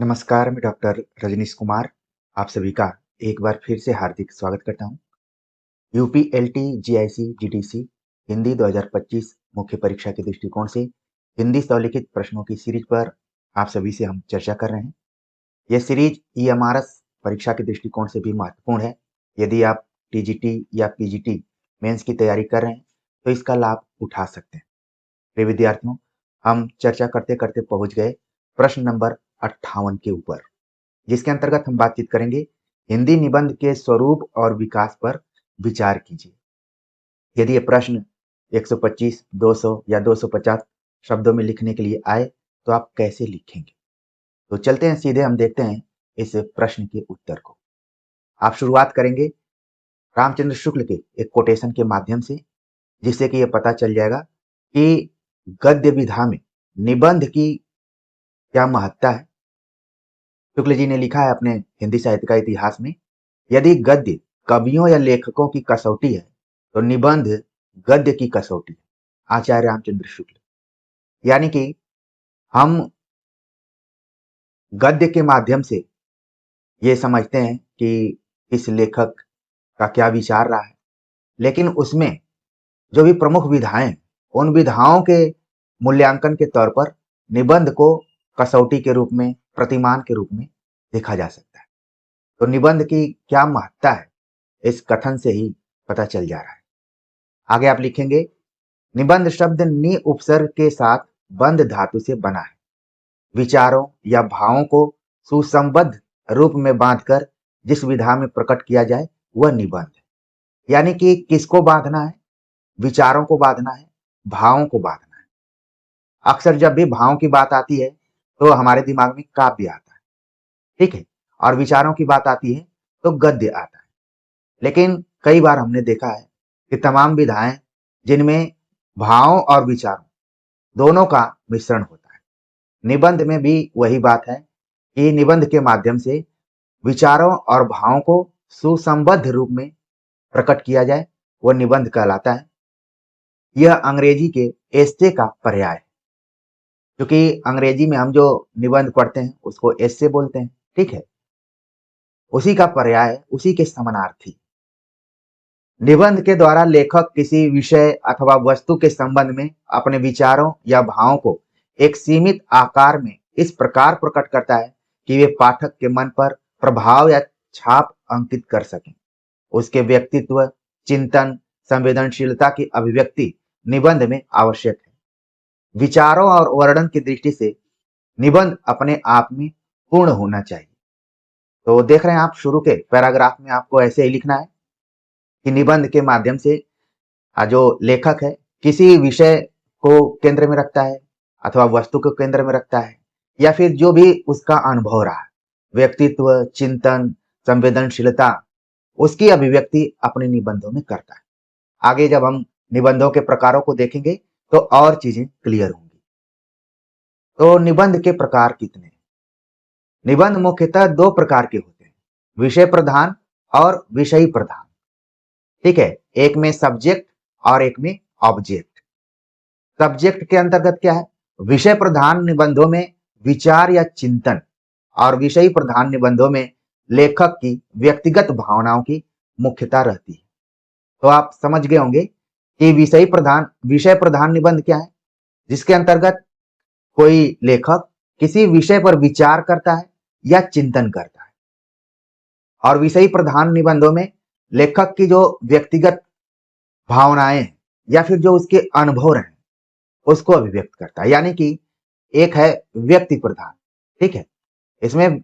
नमस्कार, मैं डॉक्टर रजनीश कुमार आप सभी का एक बार फिर से हार्दिक स्वागत करता हूं। यूपीएलटी जीआईसी जीडीसी हिंदी 2025 मुख्य परीक्षा के दृष्टिकोण से हिंदी स्वलिखित प्रश्नों की सीरीज पर आप सभी से हम चर्चा कर रहे हैं। यह सीरीज ईएमआरएस परीक्षा के दृष्टिकोण से भी महत्वपूर्ण है। यदि आप टीजीटी या पीजीटी मेंस की तैयारी कर रहे हैं तो इसका लाभ उठा सकते हैं। प्रिय विद्यार्थियों, हम चर्चा करते करते पहुंच गए प्रश्न नंबर 58 के ऊपर, जिसके अंतर्गत हम बातचीत करेंगे हिंदी निबंध के स्वरूप और विकास पर विचार कीजिए। यदि ये प्रश्न 125, 200 या 250 शब्दों में लिखने के लिए आए तो आप कैसे लिखेंगे? तो चलते हैं सीधे, हम देखते हैं इस प्रश्न के उत्तर को। आप शुरुआत करेंगे रामचंद्र शुक्ल के एक कोटेशन के माध्यम से, जिससे कि यह पता चल जाएगा कि गद्य विधा में निबंध की क्या महत्ता है। शुक्ल जी ने लिखा है अपने हिंदी साहित्य का इतिहास में, यदि गद्य कवियों या लेखकों की कसौटी है तो निबंध गद्य की कसौटी है। आचार्य रामचंद्र शुक्ल। यानी कि हम गद्य के माध्यम से ये समझते हैं कि इस लेखक का क्या विचार रहा है, लेकिन उसमें जो भी प्रमुख विधाएं, उन विधाओं के मूल्यांकन के तौर पर निबंध को कसौटी के रूप में, प्रतिमान के रूप में देखा जा सकता है। तो निबंध की क्या महत्ता है, इस कथन से ही पता चल जा रहा है। आगे आप लिखेंगे, निबंध शब्द नि उपसर्ग के साथ बंध धातु से बना है। विचारों या भावों को सुसंबद्ध रूप में बांधकर जिस विधा में प्रकट किया जाए वह निबंध है। यानी कि किसको बांधना है? विचारों को बांधना है, भावों को बांधना है। अक्सर जब भी भावों की बात आती है तो हमारे दिमाग में काव्य आता है, ठीक है, और विचारों की बात आती है तो गद्य आता है। लेकिन कई बार हमने देखा है कि तमाम विधाएं जिनमें भावों और विचारों दोनों का मिश्रण होता है। निबंध में भी वही बात है कि निबंध के माध्यम से विचारों और भावों को सुसंबद्ध रूप में प्रकट किया जाए, वह निबंध कहलाता है। यह अंग्रेजी के एस्से का पर्याय है, क्योंकि अंग्रेजी में हम जो निबंध पढ़ते हैं उसको एस्से बोलते हैं, ठीक है, उसी का पर्याय, उसी के समानार्थी। निबंध के द्वारा लेखक किसी विषय अथवा वस्तु के संबंध में अपने विचारों या भावों को एक सीमित आकार में इस प्रकार प्रकट करता है कि वे पाठक के मन पर प्रभाव या छाप अंकित कर सकें। उसके व्यक्तित्व, चिंतन, संवेदनशीलता की अभिव्यक्ति निबंध में आवश्यक है। विचारों और वर्णन की दृष्टि से निबंध अपने आप में पूर्ण होना चाहिए। तो देख रहे हैं आप, शुरू के पैराग्राफ में आपको ऐसे ही लिखना है कि निबंध के माध्यम से जो लेखक है किसी विषय को केंद्र में रखता है अथवा वस्तु को केंद्र में रखता है, या फिर जो भी उसका अनुभव रहा, व्यक्तित्व, चिंतन, संवेदनशीलता, उसकी अभिव्यक्ति अपने निबंधों में करता है। आगे जब हम निबंधों के प्रकारों को देखेंगे तो और चीजें क्लियर होंगी। तो निबंध के प्रकार कितने हैं? निबंध मुख्यतः दो प्रकार के होते हैं, विषय प्रधान और विषयी प्रधान, ठीक है। एक में सब्जेक्ट और एक में ऑब्जेक्ट। सब्जेक्ट के अंतर्गत क्या है? विषय प्रधान निबंधों में विचार या चिंतन, और विषयी प्रधान निबंधों में लेखक की व्यक्तिगत भावनाओं की मुख्यता रहती है। तो आप समझ गए होंगे कि विषय प्रधान निबंध क्या है, जिसके अंतर्गत कोई लेखक किसी विषय पर विचार करता है या चिंतन करता है। और विषयी प्रधान निबंधों में लेखक की जो व्यक्तिगत भावनाएं या फिर जो उसके अनुभव रहे उसको अभिव्यक्त करता है। यानी कि एक है व्यक्ति प्रधान, ठीक है, इसमें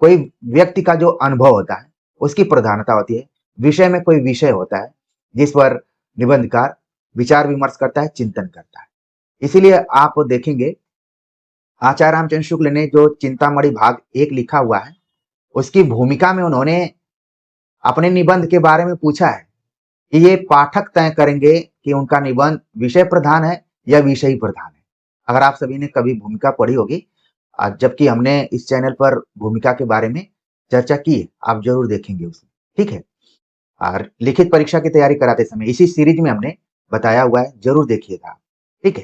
कोई व्यक्ति का जो अनुभव होता है उसकी प्रधानता होती है। विषय में कोई विषय होता है जिस पर निबंधकार विचार विमर्श करता है, चिंतन करता है। इसीलिए आप देखेंगे आचार्य रामचंद्र शुक्ल ने जो चिंतामणि भाग 1 लिखा हुआ है, उसकी भूमिका में उन्होंने अपने निबंध के बारे में पूछा है कि ये पाठक तय करेंगे कि उनका निबंध विषय प्रधान है या विषयी प्रधान है। अगर आप सभी ने कभी भूमिका पढ़ी होगी, जबकि हमने इस चैनल पर भूमिका के बारे में चर्चा की है, आप जरूर देखेंगे उसे, ठीक है। और लिखित परीक्षा की तैयारी कराते समय इसी सीरीज में हमने बताया हुआ है, जरूर देखिएगा, ठीक है।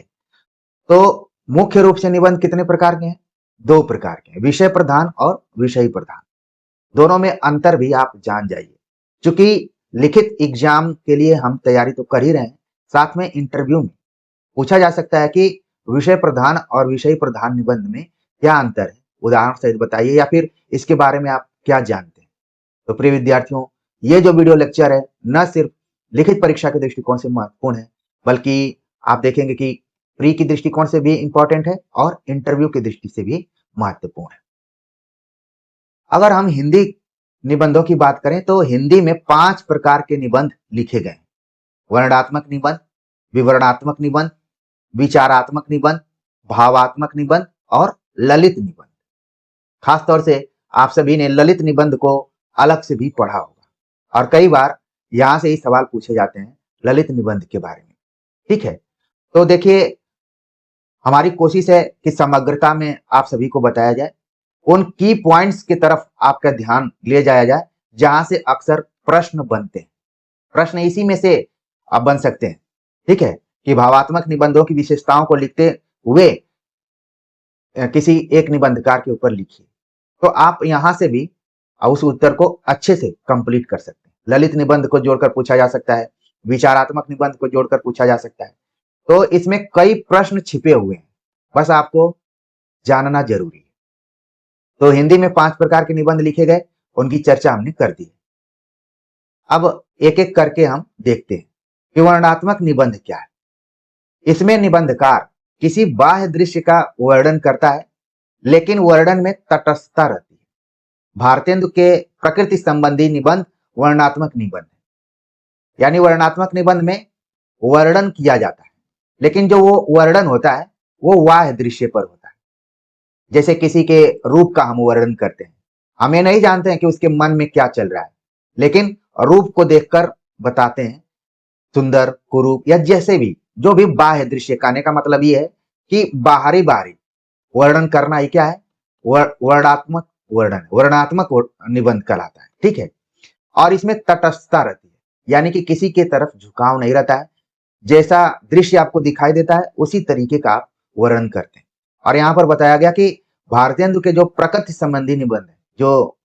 तो मुख्य रूप से निबंध कितने प्रकार के हैं? दो प्रकार के हैं, विषय प्रधान और विषयी प्रधान। दोनों में अंतर भी आप जान जाइए। चूंकि लिखित एग्जाम के लिए हम तैयारी तो कर ही रहे हैं, साथ में इंटरव्यू में पूछा जा सकता है कि विषय प्रधान और विषय प्रधान निबंध में क्या अंतर है, उदाहरण सहित बताइए, या फिर इसके बारे में आप क्या जानते हैं। तो प्रिय विद्यार्थियों, ये जो वीडियो लेक्चर है न सिर्फ लिखित परीक्षा के दृष्टिकोण से महत्वपूर्ण है, बल्कि आप देखेंगे कि प्री की दृष्टिकोण से भी इंपॉर्टेंट है और इंटरव्यू की दृष्टि से भी महत्वपूर्ण है। अगर हम हिंदी निबंधों की बात करें तो हिंदी में 5 प्रकार के निबंध लिखे गए हैं। वर्णनात्मक निबंध, विवरणात्मक निबंध, विचारात्मक निबंध, भावात्मक निबंध और ललित निबंध। खास तौर से आप सभी ने ललित निबंध को अलग से भी पढ़ा होगा और कई बार यहां से ही सवाल पूछे जाते हैं ललित निबंध के बारे में। ठीक है, तो देखिए, हमारी कोशिश है कि समग्रता में आप सभी को बताया जाए, उन की पॉइंट्स की तरफ आपका ध्यान ले जाया जाए जहां से अक्सर प्रश्न बनते हैं। प्रश्न इसी में से अब बन सकते हैं। ठीक है, कि भावात्मक निबंधों की विशेषताओं को लिखते हुए किसी एक निबंधकार के ऊपर लिखिए, तो आप यहां से भी उस उत्तर को अच्छे से कंप्लीट कर सकते हैं। ललित निबंध को जोड़कर पूछा जा सकता है, विचारात्मक निबंध को जोड़कर पूछा जा सकता है। तो इसमें कई प्रश्न छिपे हुए हैं, बस आपको जानना जरूरी है। तो हिंदी में 5 प्रकार के निबंध लिखे गए, उनकी चर्चा हमने कर दी। अब एक एक करके हम देखते हैं कि वर्णनात्मक निबंध क्या है। इसमें निबंधकार किसी बाह्य दृश्य का वर्णन करता है, लेकिन वर्णन में तटस्थता रहती है। भारतेंदु के प्रकृति संबंधी निबंध वर्णनात्मक निबंध है, यानी वर्णनात्मक निबंध में वर्णन किया जाता है, लेकिन जो वो वर्णन होता है वो बाह्य दृश्य पर होता है। जैसे किसी के रूप का हम वर्णन करते हैं, हम ये नहीं जानते हैं कि उसके मन में क्या चल रहा है, लेकिन रूप को देखकर बताते हैं, सुंदर, कुरूप या जैसे भी, जो भी बाह्य दृश्य। कहने का मतलब ये है कि बाहरी वर्णन करना ही क्या है, वर्णात्मक वर्णन, वर्णनात्मक निबंध कहलाता है। ठीक है, और इसमें तटस्थता रहती है, यानी कि किसी के तरफ झुकाव नहीं रहता है, जैसा दृश्य आपको दिखाई देता है उसी तरीके का आप वर्णन करते हैं। और यहाँ पर बताया गया कि भारतेंदु के जो प्रकृति संबंधी निबंध है, जो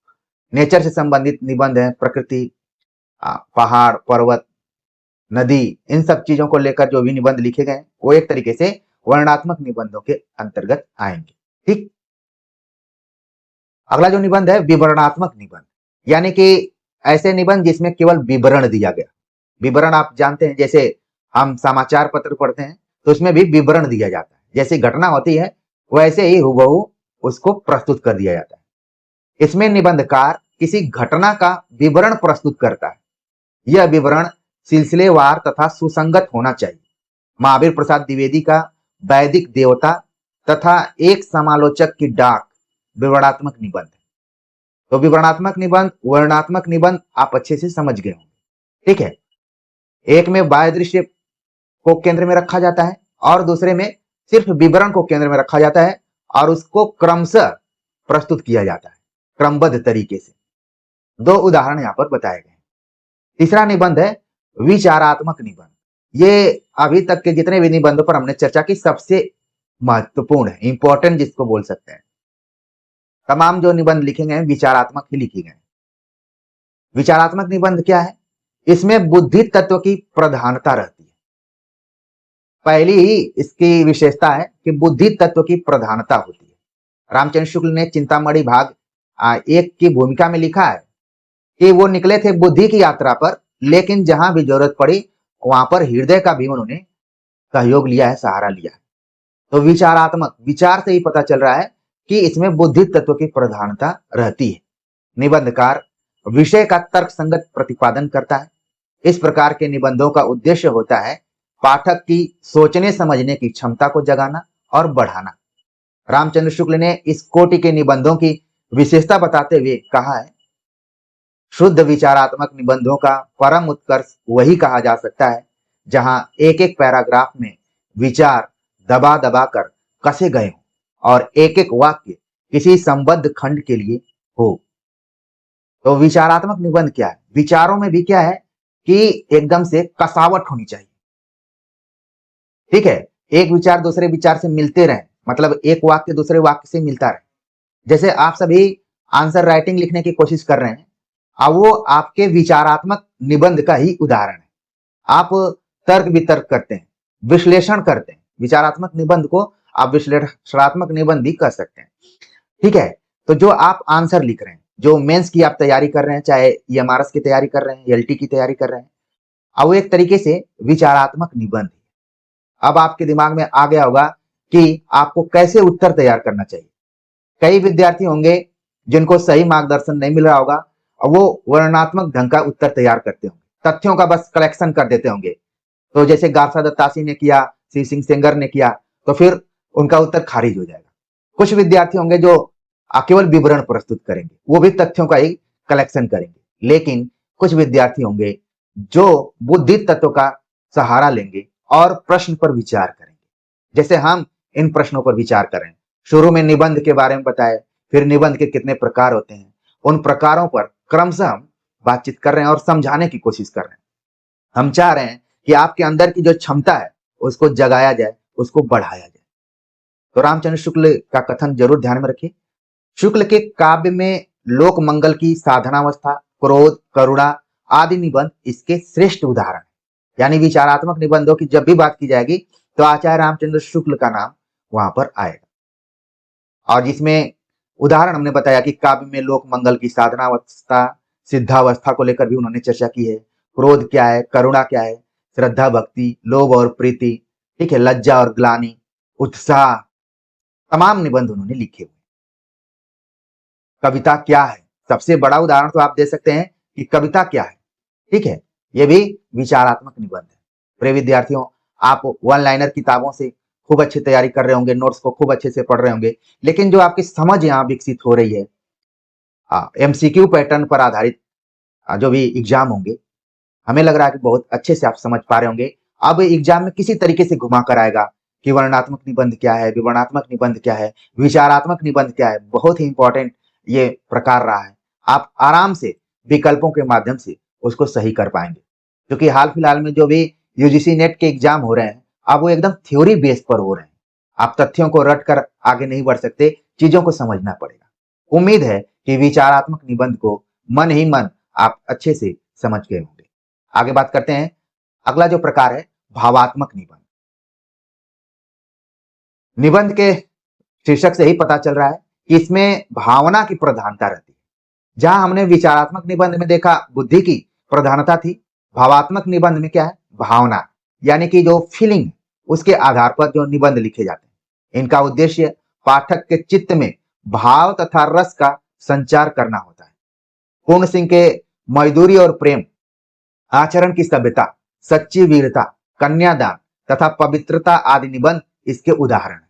नेचर से संबंधित निबंध है, प्रकृति, पहाड़, पर्वत, नदी, इन सब चीजों को लेकर जो भी निबंध लिखे गए वो एक तरीके से वर्णनात्मक निबंधों के अंतर्गत आएंगे। ठीक, अगला जो निबंध है विवरणात्मक निबंध, यानी कि ऐसे निबंध जिसमें केवल विवरण दिया गया। विवरण आप जानते हैं, जैसे हम समाचार पत्र पढ़ते हैं तो उसमें भी विवरण दिया जाता है, जैसी घटना होती है वैसे ही हुबहू उसको प्रस्तुत कर दिया जाता है। इसमें निबंधकार किसी घटना का विवरण प्रस्तुत करता है। यह विवरण सिलसिलेवार तथा सुसंगत होना चाहिए। महावीर प्रसाद द्विवेदी का वैदिक देवता तथा एक समालोचक की डाक विवरणात्मक निबंध। तो विवरणात्मक निबंध, वर्णनात्मक निबंध आप अच्छे से समझ गए होंगे। ठीक है, एक में बाह्य दृश्य को केंद्र में रखा जाता है और दूसरे में सिर्फ विवरण को केंद्र में रखा जाता है और उसको क्रमशः प्रस्तुत किया जाता है, क्रमबद्ध तरीके से। 2 उदाहरण यहाँ पर बताए गए। तीसरा निबंध है विचारात्मक निबंध। ये अभी तक के जितने भी निबंधों पर हमने चर्चा की सबसे महत्वपूर्ण है, इंपॉर्टेंट जिसको बोल सकते हैं। तमाम जो निबंध लिखे गए हैं विचारात्मक ही लिखे गए। विचारात्मक निबंध क्या है? इसमें बुद्धि तत्व की प्रधानता रहती है। पहली ही इसकी विशेषता है कि बुद्धि तत्व की प्रधानता होती है। रामचंद्र शुक्ल ने चिंतामणि भाग 1 की भूमिका में लिखा है कि वो निकले थे बुद्धि की यात्रा पर, लेकिन जहां भी जरूरत पड़ी वहां पर हृदय का भी उन्होंने सहयोग लिया है, सहारा लिया है। तो विचारात्मक, विचार से ही पता चल रहा है कि इसमें बुद्धि तत्व की प्रधानता रहती है। निबंधकार विषय का तर्क संगत प्रतिपादन करता है। इस प्रकार के निबंधों का उद्देश्य होता है पाठक की सोचने समझने की क्षमता को जगाना और बढ़ाना। रामचंद्र शुक्ल ने इस कोटि के निबंधों की विशेषता बताते हुए कहा है, शुद्ध विचारात्मक निबंधों का परम उत्कर्ष वही कहा जा सकता है जहां एक एक पैराग्राफ में विचार दबा दबा कर कसे गए हों और एक एक वाक्य किसी संबद्ध खंड के लिए हो। तो विचारात्मक निबंध क्या है? विचारों में भी क्या है कि एकदम से कसावट होनी चाहिए। ठीक है, एक विचार दूसरे विचार से मिलते रहे, मतलब एक वाक्य दूसरे वाक्य से मिलता रहे। जैसे आप सभी आंसर राइटिंग लिखने की कोशिश कर रहे हैं, अब वो आपके विचारात्मक निबंध का ही उदाहरण है। आप तर्क वितर्क करते हैं, विश्लेषण करते हैं, विचारात्मक निबंध को आप विश्लेषणात्मक निबंध भी कर सकते हैं। ठीक है, तो जो आप आंसर लिख रहे हैं, जो मेंस की आप तैयारी कर रहे हैं, चाहे ईएमआरएस की तैयारी कर रहे हैं, एलटी की तैयारी कर रहे हैं, अब वो एक तरीके से विचारात्मक निबंध है। अब आपके दिमाग में आ गया होगा कि आपको कैसे उत्तर तैयार करना चाहिए। कई विद्यार्थी होंगे जिनको सही मार्गदर्शन नहीं मिल रहा होगा और वो वर्णनात्मक ढंग का उत्तर तैयार करते होंगे, तथ्यों का बस कलेक्शन कर देते होंगे। तो जैसे गारसा दत्तासी ने किया, श्री सिंह सेंगर ने किया, तो फिर उनका उत्तर खारिज हो जाएगा। कुछ विद्यार्थी होंगे जो केवल विवरण प्रस्तुत करेंगे, वो भी तथ्यों का ही कलेक्शन करेंगे। लेकिन कुछ विद्यार्थी होंगे जो बुद्धि तत्व का सहारा लेंगे और प्रश्न पर विचार करेंगे। जैसे हम इन प्रश्नों पर विचार करें, शुरू में निबंध के बारे में बताए, फिर निबंध के कितने प्रकार होते हैं, उन प्रकारों पर क्रमशः हम बातचीत कर रहे हैं और समझाने की कोशिश कर रहे हैं। हम चाह रहे हैं कि आपके अंदर की जो क्षमता है उसको जगाया जाए, उसको बढ़ाया जाए। तो रामचंद्र शुक्ल का कथन जरूर ध्यान में रखिए। शुक्ल के काव्य में लोक मंगल की साधनावस्था, क्रोध, करुणा आदि निबंध इसके श्रेष्ठ उदाहरण। यानी विचारात्मक निबंधों की जब भी बात की जाएगी तो आचार्य रामचंद्र शुक्ल का नाम वहां पर आएगा। और जिसमें उदाहरण हमने बताया कि काव्य में लोक मंगल की साधनावस्था, सिद्धावस्था को लेकर भी उन्होंने चर्चा की है। क्रोध क्या है, करुणा क्या है, श्रद्धा भक्ति, लोभ और प्रीति, ठीक है, लज्जा और ग्लानि, उत्साह, तमाम निबंध उन्होंने लिखे हुए। कविता क्या है, सबसे बड़ा उदाहरण तो आप दे सकते हैं कि कविता क्या है। ठीक है, ये भी विचारात्मक निबंध है। प्रिय विद्यार्थियों, आप वन लाइनर किताबों से खूब अच्छी तैयारी कर रहे होंगे, नोट्स को खूब अच्छे से पढ़ रहे होंगे, लेकिन जो आपकी समझ यहाँ विकसित हो रही है, एमसीक्यू पैटर्न पर आधारित जो भी एग्जाम होंगे, हमें लग रहा है कि बहुत अच्छे से आप समझ पा रहे होंगे। अब एग्जाम में किसी तरीके से घुमा कर आएगा कि वर्णनात्मक निबंध क्या है, विवरणात्मक निबंध क्या है, विचारात्मक निबंध क्या है। बहुत ही इंपॉर्टेंट ये प्रकार रहा है। आप आराम से विकल्पों के माध्यम से उसको सही कर पाएंगे, क्योंकि हाल फिलहाल में जो भी यूजीसी नेट के एग्जाम हो रहे हैं, अब वो एकदम थ्योरी बेस पर हो रहे हैं। आप तथ्यों को रट कर आगे नहीं बढ़ सकते, चीजों को समझना पड़ेगा। उम्मीद है कि विचारात्मक निबंध को मन ही मन आप अच्छे से समझ गए होंगे। आगे बात करते हैं। अगला जो प्रकार है भावात्मक निबंध। निबंध के शीर्षक से ही पता चल रहा है कि इसमें भावना की प्रधानता रहती है। जहां हमने विचारात्मक निबंध में देखा बुद्धि की प्रधानता थी, भावात्मक निबंध में क्या है, भावना, यानी कि जो फीलिंग, उसके आधार पर जो निबंध लिखे जाते हैं। इनका उद्देश्य पाठक के चित्त में भाव तथा रस का संचार करना होता है। पूर्ण सिंह के मजदूरी और प्रेम, आचरण की सभ्यता, सच्ची वीरता, कन्यादान तथा पवित्रता आदि निबंध इसके उदाहरण हैं।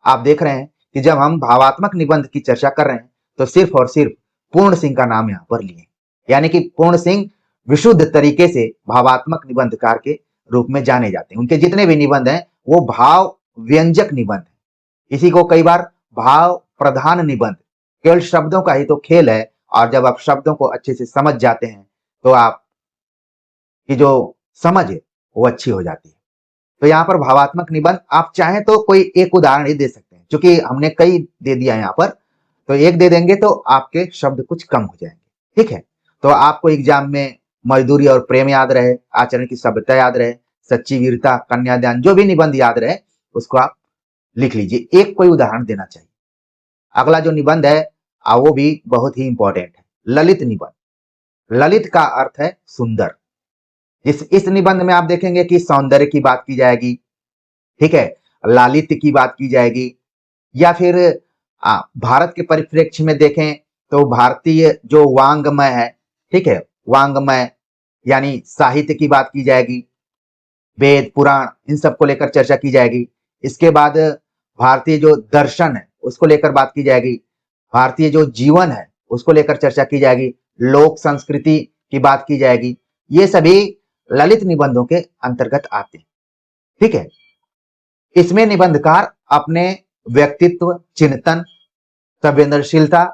आप देख रहे हैं कि जब हम भावात्मक निबंध की चर्चा कर रहे हैं तो सिर्फ और सिर्फ पूर्ण सिंह का नाम यहाँ पर लिए, यानी कि पूर्ण सिंह विशुद्ध तरीके से भावात्मक निबंधकार के रूप में जाने जाते हैं। उनके जितने भी निबंध हैं वो भाव व्यंजक निबंध है। इसी को कई बार भाव प्रधान निबंध, केवल शब्दों का ही तो खेल है, और जब आप शब्दों को अच्छे से समझ जाते हैं तो आप की जो समझ है वो अच्छी हो जाती है। तो यहाँ पर भावात्मक निबंध आप चाहें तो कोई एक उदाहरण ही दे सकते हैं, क्योंकि हमने कई दे दिया यहाँ पर, तो एक दे देंगे तो आपके शब्द कुछ कम हो जाएंगे। ठीक है, तो आपको एग्जाम में मजदूरी और प्रेम याद रहे, आचरण की सभ्यता याद रहे, सच्ची वीरता, कन्यादान, जो भी निबंध याद रहे उसको आप लिख लीजिए, एक कोई उदाहरण देना चाहिए। अगला जो निबंध है वो भी बहुत ही इंपॉर्टेंट है, ललित निबंध। ललित का अर्थ है सुंदर। इस निबंध में आप देखेंगे कि सौंदर्य की बात की जाएगी, ठीक है, लालित्य की बात की जाएगी, या फिर भारत के परिप्रेक्ष्य में देखें तो भारतीय जो वांग्मय है, ठीक है, वांग्मय यानी साहित्य की बात की जाएगी, वेद पुराण इन सब को लेकर चर्चा की जाएगी। इसके बाद भारतीय जो दर्शन है उसको लेकर बात की जाएगी, भारतीय जो जीवन है उसको लेकर चर्चा की जाएगी, लोक संस्कृति की बात की जाएगी। ये सभी ललित निबंधों के अंतर्गत आते हैं। ठीक है, इसमें निबंधकार अपने व्यक्तित्व, चिंतन, संवेदनशीलता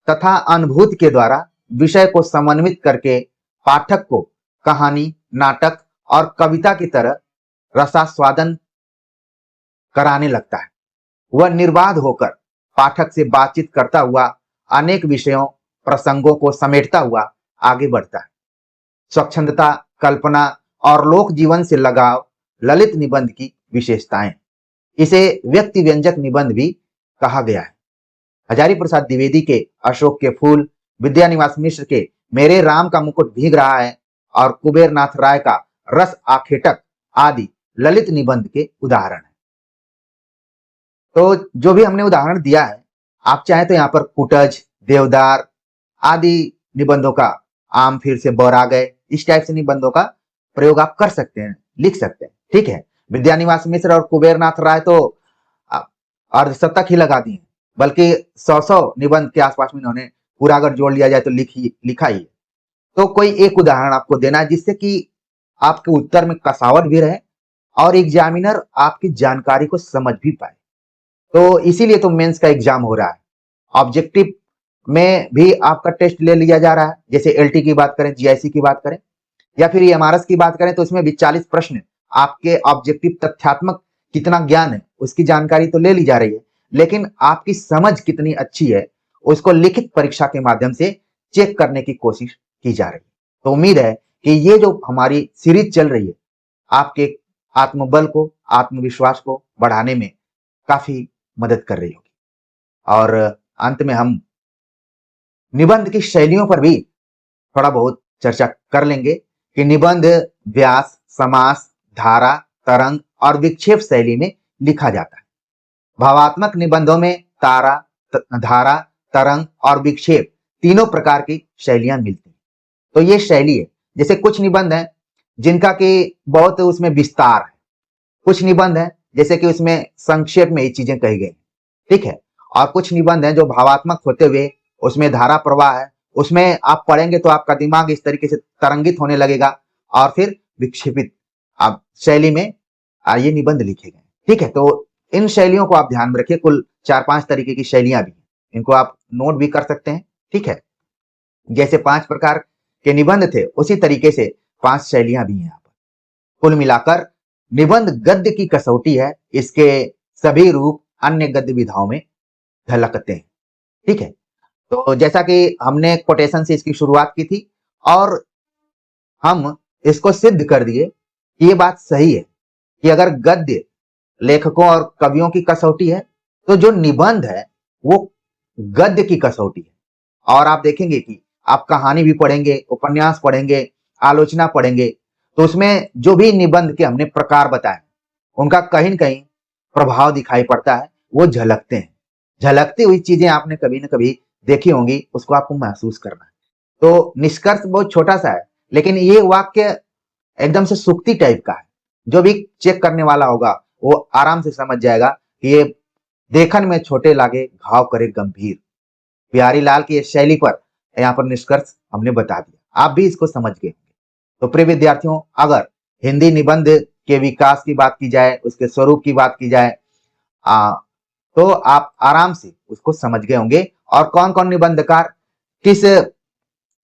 तथा अनुभूति के द्वारा विषय को समन्वित करके पाठक को कहानी, नाटक और कविता की तरह रसास्वादन कराने लगता है। वह निर्बाध होकर पाठक से बातचीत करता हुआ अनेक विषयों प्रसंगों को समेटता हुआ आगे बढ़ता है। स्वच्छंदता, कल्पना और लोक जीवन से लगाव ललित निबंध की विशेषताएं। इसे व्यक्ति व्यंजक निबंध भी कहा गया है। हजारी प्रसाद द्विवेदी के अशोक के फूल, विद्यानिवास मिश्र के मेरे राम का मुकुट भीग रहा है और कुबेरनाथ राय का रस आखेटक आदि ललित निबंध के उदाहरण हैं। तो जो भी हमने उदाहरण दिया है, आप चाहे तो यहाँ पर कुटज, देवदार आदि निबंधों का, आम फिर से बौरा गए, इस टाइप से निबंधों का प्रयोग आप कर सकते हैं, लिख सकते हैं। ठीक है, विद्यानिवास मिश्र और कुबेरनाथ राय तो अर्धशतक ही लगा दिए, बल्कि 100 निबंध के आसपास में इन्होंने पूरा अगर जोड़ लिया जाए तो लिखा ही है। तो कोई एक उदाहरण आपको देना है जिससे कि आपके उत्तर में कसावट भी रहे और एग्जामिनर आपकी जानकारी को समझ भी पाए। तो इसीलिए तो मेंस का एग्जाम हो रहा है। ऑब्जेक्टिव में भी आपका टेस्ट ले लिया जा रहा है, जैसे एलटी की बात करें, जीआईसी की बात करें या फिर एमआरएस की बात करें, तो इसमें भी 40 प्रश्न आपके ऑब्जेक्टिव तथ्यात्मक कितना ज्ञान है उसकी जानकारी तो ले ली जा रही है, लेकिन आपकी समझ कितनी अच्छी है उसको लिखित परीक्षा के माध्यम से चेक करने की कोशिश की जा रही है। तो उम्मीद है कि ये जो हमारी सीरीज चल रही है आपके आत्मबल को, आत्मविश्वास को बढ़ाने में काफी मदद कर रही होगी। और अंत में हम निबंध की शैलियों पर भी थोड़ा बहुत चर्चा कर लेंगे कि निबंध व्यास, समास, धारा, तरंग और विक्षेप शैली में लिखा जाता है। भावात्मक निबंधों में धारा, तरंग और विक्षेप तीनों प्रकार की शैलियां मिलती हैं। तो ये शैली है, जैसे कुछ निबंध हैं जिनका कि बहुत उसमें विस्तार है, कुछ निबंध हैं जैसे कि उसमें संक्षेप में ये चीजें कही गई, ठीक है, और कुछ निबंध हैं जो भावात्मक होते हुए उसमें धारा प्रवाह है, उसमें आप पढ़ेंगे तो आपका दिमाग इस तरीके से तरंगित होने लगेगा और फिर विक्षेपित आप शैली में ये निबंध लिखे गए। ठीक है, तो इन शैलियों को आप ध्यान में रखिए। कुल 4-5 तरीके की शैलियां भी हैं, इनको आप नोट भी कर सकते हैं। ठीक है, जैसे 5 प्रकार के निबंध थे उसी तरीके से 5 शैलियां भी हैं यहाँ पर। कुल मिलाकर निबंध गद्य की कसौटी है, इसके सभी रूप अन्य गद्य विधाओं में झलकते हैं। ठीक है, तो जैसा कि हमने कोटेशन से इसकी शुरुआत की थी और हम इसको सिद्ध कर दिए कि ये बात सही है कि अगर गद्य लेखकों और कवियों की कसौटी है तो जो निबंध है वो गद्य की कसौटी है। और आप देखेंगे कि आप कहानी भी पढ़ेंगे, उपन्यास पढ़ेंगे, आलोचना पढ़ेंगे, तो उसमें जो भी निबंध के हमने प्रकार बताए उनका कहीं न कहीं प्रभाव दिखाई पड़ता है, वो झलकते हैं। झलकती हुई चीजें आपने कभी न कभी देखी होंगी, उसको आपको महसूस करना है। तो निष्कर्ष बहुत छोटा सा है, लेकिन ये वाक्य एकदम से सूक्ति टाइप का है। जो भी चेक करने वाला होगा वो आराम से समझ जाएगा कि ये देखन में छोटे लागे, घाव करे गंभीर। बिहारी लाल की इस शैली पर यहाँ पर निष्कर्ष हमने बता दिया, आप भी इसको समझ गए। तो प्रिय विद्यार्थियों, अगर हिंदी निबंध के विकास की बात की जाए, उसके स्वरूप की बात की जाए, तो आप आराम से उसको समझ गए होंगे और कौन कौन निबंधकार किस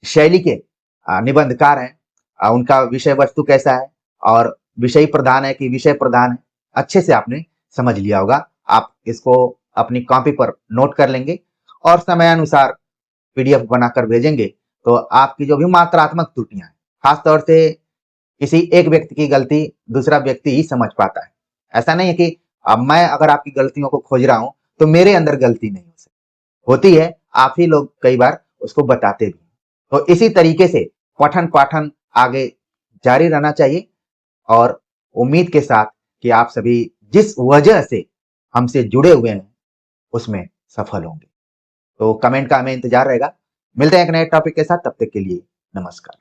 शैली के निबंधकार हैं, उनका विषय वस्तु कैसा है और विषय प्रधान है कि विषय प्रधान है, अच्छे से आपने समझ लिया होगा। आप इसको अपनी कॉपी पर नोट कर लेंगे और समयानुसार पीडीएफ बनाकर भेजेंगे तो आपकी जो भी मात्रात्मक त्रुटियां हैं, खासतौर से किसी एक व्यक्ति की गलती दूसरा व्यक्ति ही समझ पाता है। ऐसा नहीं है कि अब मैं अगर आपकी गलतियों को खोज रहा हूं तो मेरे अंदर गलती नहीं हो सकती, होती है, आप ही लोग कई बार उसको बताते भी। तो इसी तरीके से पठन पाठन आगे जारी रहना चाहिए और उम्मीद के साथ कि आप सभी जिस वजह से हमसे जुड़े हुए हैं उसमें सफल होंगे। तो कमेंट का हमें इंतजार रहेगा। मिलते हैं एक नए टॉपिक के साथ, तब तक के लिए नमस्कार।